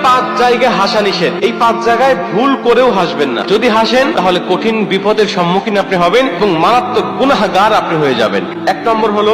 পাঁচ জায়গায় হাসা নিষেধ। এই পাঁচ জায়গায় ভুল করেও হাসবেন না। যদি হাসেন তাহলে কঠিন বিপদের সম্মুখীন আপনি হবেন এবং মারাত্মক গুনাহগার আপনি হয়ে যাবেন। এক নম্বর হলো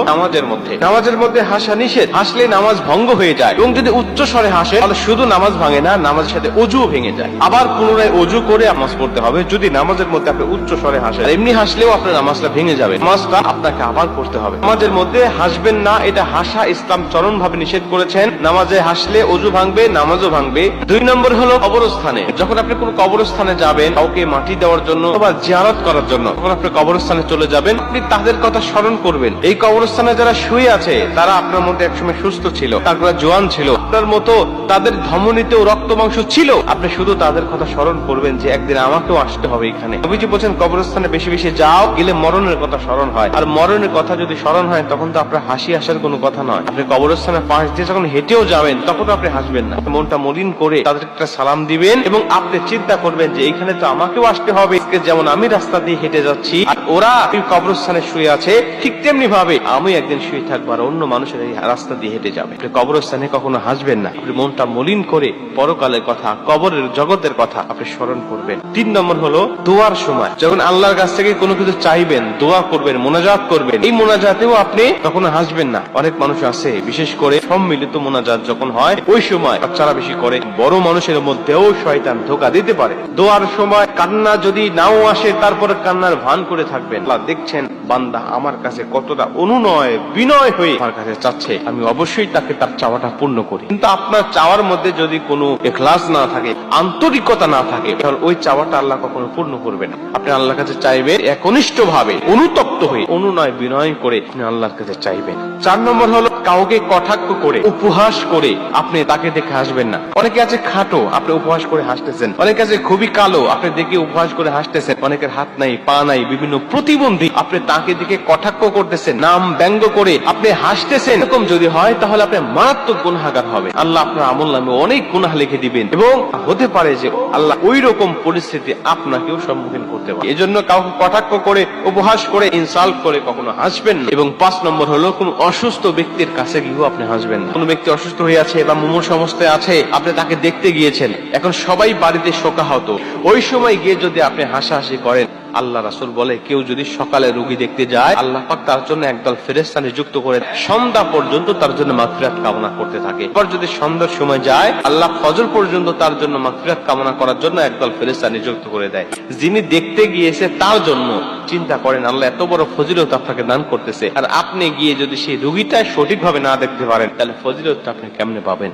নামাজের মধ্যে হাসা নিষেধ। হাসলে নামাজ ভঙ্গ হয়ে যায় এবং যদি উচ্চ স্বরে হাসে তাহলে শুধু নামাজ ভাঙে না, নামাজের সাথে অজুও ভেঙে যায়। আবার পুনরায় অজু করে নামাজ পড়তে হবে যদি নামাজের মধ্যে আপনি উচ্চ স্বরে হাসেন। এমনি হাসলেও আপনার নামাজটা ভেঙে যাবে, নামাজটা আপনাকে আবার পড়তে হবে। নামাজের মধ্যে হাসবেন না, এটা হাসা ইসলাম চরম ভাবে নিষেধ করেছেন। নামাজে হাসলে অজু ভাঙবে, নামাজও ভাঙবে। দুই নম্বর হলো কবরস্থানে। যখন আপনি কোন কবরস্থানে যাবেন কাউকে মাটি দেওয়ার জন্য বা জিয়ারত করার জন্য, যখন আপনি কবরস্থানে চলে যাবেন আপনি তাদের কথা স্মরণ করবেন। এই কবরস্থানে যারা শুয়ে আছে তারা আপনার মধ্যে একসময় সুস্থ ছিল, তারপরে জোয়ান ছিল, আপনার মতো তাদের ধমনীতেও রক্ত মাংস ছিল। আপনি শুধু তাদের কথা স্মরণ করবেন যে একদিন আমাকেও আসতে হবে এখানে। নবীজি বলেন কবরস্থানে বেশি বেশি যাও, গেলে মরণের কথা স্মরণ হয়। আর মরণের কথা যদি স্মরণ হয় তখন তো আপনার হাসি আসার কোনো কথা নয়। আপনি কবরস্থানের পাশ দিয়ে যখন হেঁটেও যাবেন তখন আপনি হাসবেন না, মনটা মলিন করে তাদের একটা সালাম দিবেন এবং আপনি চিন্তা করবেন যে এইখানে তো আমাকেও আসতে হবে। যেমন আমি রাস্তা দিয়ে হেঁটে যাচ্ছি আর ওরা কবরস্থানে শুয়ে আছে, ঠিক তেমনি ভাবে আমি একদিন শুয়ে থাকবো আর অন্য মানুষের এই রাস্তা দিয়ে হেঁটে যাবে। আপনি কবরস্থানে কখনো হাসবেন না, আপনি মনটা মলিন করে পরকালের কথা, কবরের জগতের কথা আপনি স্মরণ করবেন। তিন নম্বর হলো দোয়ার সময়। যখন আল্লাহর কাছ থেকে কোনো কিছু চাইবেন, দোয়া করবেন, মোনাজাত করবেন, এই মোনাজাতেও আপনি কখনো হাসবেন না। অনেক মানুষ আছে বিশেষ করে সম্মিলিত মোনাজাত যখন হয় ওই সময় বাচ্চারা বেশি করে, বড় মানুষের মধ্যেও শয়তান ধোঁকা দিতে পারে। দোয়ার সময় কান্না যদি নাও আসে তারপরে কান্নার ভান করে থাকবেন। আল্লাহ দেখছেন বান্দা আমার কাছে কতটা অনুনয় বিনয় হয়ে আমার কাছে চাচ্ছে, আমি অবশ্যই তাকে তার চাওয়াটা পূর্ণ করি। কিন্তু আপনার চাওয়ার মধ্যে যদি কোনো ইখলাস না থাকে, আন্তরিকতা না থাকে, তাহলে ওই চাওয়াটা আল্লাহ কখনো পূর্ণ করবে না। আপনি আল্লাহর কাছে চাইবেন একনিষ্ঠ ভাবে, অনুতপ্ত হয়ে, অনুনয় বিনয় করে আপনি আল্লাহর কাছে চাইবেন। চার নম্বর হলো কাউকে কটাক্ষ করে, উপহাস করে আপনি তাকে দেখে হাসবেন না। অনেকে আছে খাটো, আপনি উপহাস করে হাসতেছেন। অনেকে আছে খুবই কালো, আপনি দেখে উপহাস করে হাসতেছেন। অনেকের হাত নাই, পা নাই, বিভিন্ন প্রতিবন্ধী, আপনি তাকে দেখে কটাক্ষ করতেছেন, নাম ব্যঙ্গ করে আপনি হাসতেছেন। এরকম যদি হয় তাহলে আপনি মারাত্মক গুনাহগার হবে। আল্লাহ আপনার আমলনামে অনেক গুনাহ লিখে দিবেন এবং হতে পারে যে আল্লাহ ওই রকম পরিস্থিতি আপনাকেও সম্মুখীন করতে পারে। এজন্য কাউকে কটাক্ষ করে, উপহাস করে, ইনসাল্ট করে কখনো হাসবেন না। এবং পাঁচ নম্বর হলো কোন অসুস্থ ব্যক্তির কাছে গিয়েও আপনি হাসবেন না। কোন ব্যক্তি অসুস্থ হয়ে আছে বা মুমূর্ষু অবস্থায় আছে, আপনি তাকে দেখতে গিয়েছেন, এখন সবাই বাড়িতে শোকাহত, ওই সময় গিয়ে যদি আপনি হাসাহাসি করেন, আল্লাহ রাসূল বলে কেউ যদি সকালে রোগী দেখতে যায় আল্লাহ পাক তার জন্য একদল ফেরেশতা নিযুক্ত করে সন্ধ্যা পর্যন্ত তার জন্য মাগফিরাত কামনা করতে থাকে। এবার যদি সন্ধ্যার সময় যায় আল্লাহ ফজর পর্যন্ত তার জন্য মাগফিরাত কামনা করার জন্য একদল ফেরেশতা নিযুক্ত করে দেয়। যিনি দেখতে গিয়েছে তার জন্য চিন্তা করেন আল্লাহ এত বড় ফজিলত আপনাকে দান করতেছে, আর আপনি গিয়ে যদি সেই রোগীটা সঠিকভাবে না দেখতে পারেন তাহলে ফজিলতটা আপনি কেমনে পাবেন?